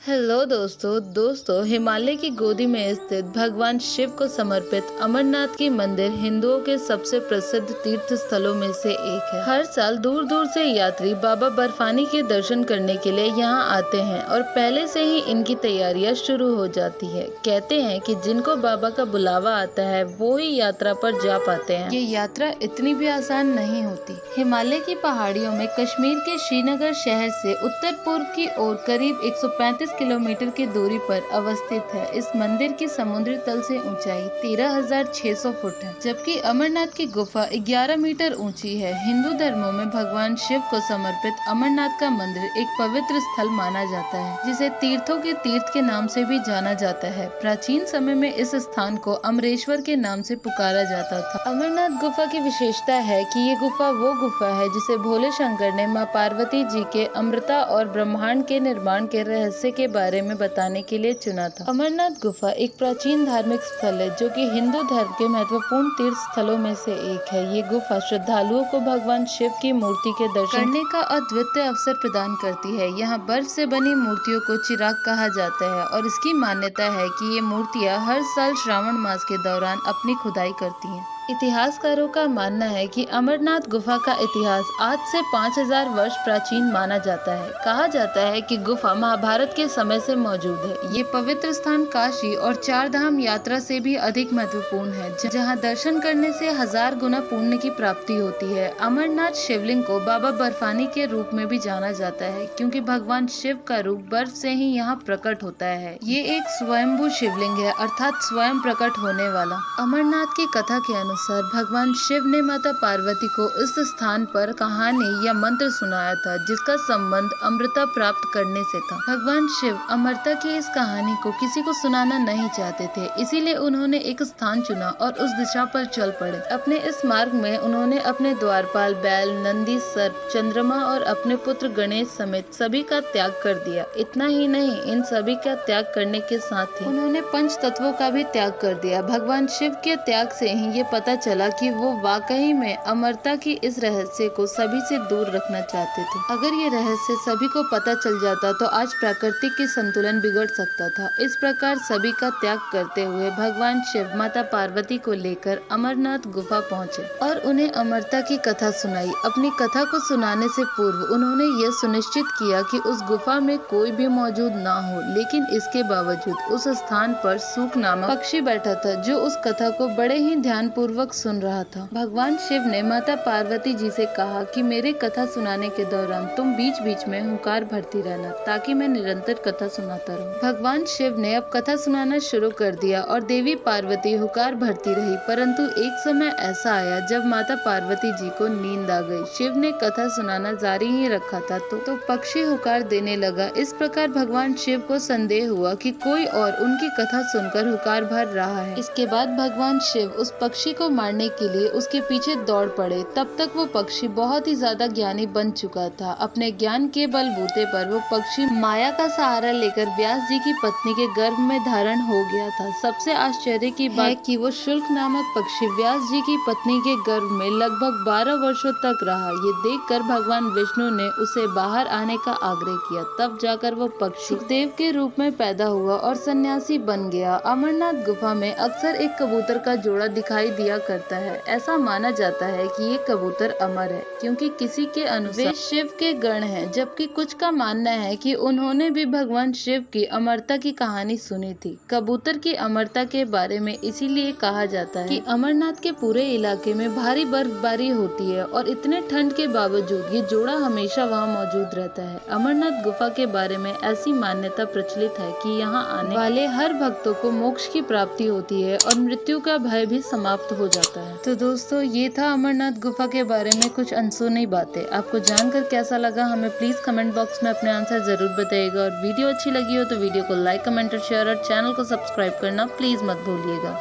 Hello दोस्तों हिमालय की गोदी में स्थित भगवान शिव को समर्पित अमरनाथ की मंदिर हिंदुओं के सबसे प्रसिद्ध तीर्थ स्थलों में से एक है। हर साल दूर दूर से यात्री बाबा बर्फानी के दर्शन करने के लिए यहाँ आते हैं और पहले से ही इनकी तैयारियां शुरू हो जाती है। कहते हैं कि जिनको बाबा का बुलावा आता है वो ही यात्रा पर जा पाते हैं। ये यात्रा इतनी भी आसान नहीं होती। हिमालय की पहाड़ियों में कश्मीर के श्रीनगर शहर से उत्तर पूर्व की ओर करीब 135 किलोमीटर की दूरी पर अवस्थित है। इस मंदिर की समुद्री तल से ऊंचाई 13,600 फुट है, जबकि अमरनाथ की गुफा 11 मीटर ऊंची है। हिंदू धर्मों में भगवान शिव को समर्पित अमरनाथ का मंदिर एक पवित्र स्थल माना जाता है, जिसे तीर्थों के तीर्थ के नाम से भी जाना जाता है। प्राचीन समय में इस स्थान को अमरेश्वर के नाम से पुकारा जाता था। अमरनाथ गुफा की विशेषता है कि ये गुफा वो गुफा है जिसे भोले शंकर ने माँ पार्वती जी के अमृता और ब्रह्मांड के निर्माण के रहस्य के बारे में बताने के लिए चुना था। अमरनाथ गुफा एक प्राचीन धार्मिक स्थल है जो कि हिंदू धर्म के महत्वपूर्ण तीर्थ स्थलों में से एक है। ये गुफा श्रद्धालुओं को भगवान शिव की मूर्ति के दर्शन करने का अद्वितीय अवसर प्रदान करती है। यहाँ बर्फ से बनी मूर्तियों को चिराग कहा जाता है और इसकी मान्यता है कि ये मूर्तियाँ हर साल श्रावण मास के दौरान अपनी खुदाई करती हैं। इतिहासकारों का मानना है कि अमरनाथ गुफा का इतिहास आज से 5000 वर्ष प्राचीन माना जाता है। कहा जाता है कि गुफा महाभारत के समय से मौजूद है। ये पवित्र स्थान काशी और 4 धाम यात्रा से भी अधिक महत्वपूर्ण है, जहां दर्शन करने से 1000 गुना पुण्य की प्राप्ति होती है। अमरनाथ शिवलिंग को बाबा बर्फानी के रूप में भी जाना जाता है, क्योंकि भगवान शिव का रूप बर्फ से ही यहाँ प्रकट होता है। ये एक स्वयंभू शिवलिंग है, अर्थात स्वयं प्रकट होने वाला। अमरनाथ की कथा के अनुसार भगवान शिव ने माता पार्वती को इस स्थान पर कहानी या मंत्र सुनाया था, जिसका संबंध अमृता प्राप्त करने से था। भगवान शिव अमृता की इस कहानी को किसी को सुनाना नहीं चाहते थे, इसीलिए उन्होंने एक स्थान चुना और उस दिशा पर चल पड़े। अपने इस मार्ग में उन्होंने अपने द्वारपाल, बैल, नंदी, सर्प, चंद्रमा और अपने पुत्र गणेश समेत सभी का त्याग कर दिया। इतना ही नहीं, इन सभी का त्याग करने के साथ ही उन्होंने पंच तत्वों का भी त्याग कर दिया। भगवान शिव के त्याग से ही ये पता चला कि वो वाकई में अमरता की इस रहस्य को सभी से दूर रखना चाहते थे। अगर ये रहस्य सभी को पता चल जाता तो आज प्रकृति की संतुलन बिगड़ सकता था। इस प्रकार सभी का त्याग करते हुए भगवान शिव माता पार्वती को लेकर अमरनाथ गुफा पहुँचे और उन्हें अमरता की कथा सुनाई। अपनी कथा को सुनाने से पूर्व उन्होंने यह सुनिश्चित किया कि उस गुफा में कोई भी मौजूद ना हो, लेकिन इसके बावजूद उस स्थान पर सूक नामक पक्षी बैठा था, जो उस कथा को बड़े ही ध्यान पूर्वक सुन रहा था। भगवान शिव ने माता पार्वती जी से कहा कि मेरे कथा सुनाने के दौरान तुम बीच बीच में हुंकार भरती रहना, ताकि मैं निरंतर कथा सुनाता रहूं। भगवान शिव ने अब कथा सुनाना शुरू कर दिया और देवी पार्वती हुंकार भरती रही, परंतु एक समय ऐसा आया जब माता पार्वती जी को नींद आ गई। शिव ने कथा सुनाना जारी ही रखा था तो पक्षी हुंकार देने लगा। इस प्रकार भगवान शिव को संदेह हुआ कि कोई और उनकी कथा सुनकर हुंकार भर रहा है। इसके बाद भगवान शिव उस पक्षी को मारने के लिए उसके पीछे दौड़ पड़े। तब तक वो पक्षी बहुत ही ज्यादा ज्ञानी बन चुका था। अपने ज्ञान के बलबूते पर वो पक्षी माया का सहारा लेकर व्यास जी की पत्नी के गर्भ में धारण हो गया था। सबसे आश्चर्य की बात कि वो शुल्क नामक पक्षी व्यास जी की पत्नी के गर्भ में लगभग 12 वर्षों तक रहा। ये देखकर भगवान विष्णु ने उसे बाहर आने का आग्रह किया। तब जाकर वो पक्षी सुखदेव के रूप में पैदा हुआ और सन्यासी बन गया। अमरनाथ गुफा में अक्सर एक कबूतर का जोड़ा दिखाई दिया करता है। ऐसा माना जाता है कि ये कबूतर अमर है, क्योंकि किसी के अनुसार वे शिव के गण हैं, जबकि कुछ का मानना है कि उन्होंने भी भगवान शिव की अमरता की कहानी सुनी थी। कबूतर की अमरता के बारे में इसीलिए कहा जाता है कि अमरनाथ के पूरे इलाके में भारी बर्फबारी होती है और इतने ठंड के बावजूद ये जोड़ा हमेशा वहाँ मौजूद रहता है। अमरनाथ गुफा के बारे में ऐसी मान्यता प्रचलित है कि यहाँ आने वाले हर भक्तों को मोक्ष की प्राप्ति होती है और मृत्यु का भय भी समाप्त हो जाता है। तो दोस्तों, ये था अमरनाथ गुफा के बारे में कुछ अनसुनी बातें। आपको जानकर कैसा लगा हमें प्लीज कमेंट बॉक्स में अपने आंसर जरूर बताइएगा, और वीडियो अच्छी लगी हो तो वीडियो को लाइक, कमेंट और शेयर, और चैनल को सब्सक्राइब करना प्लीज मत भूलिएगा।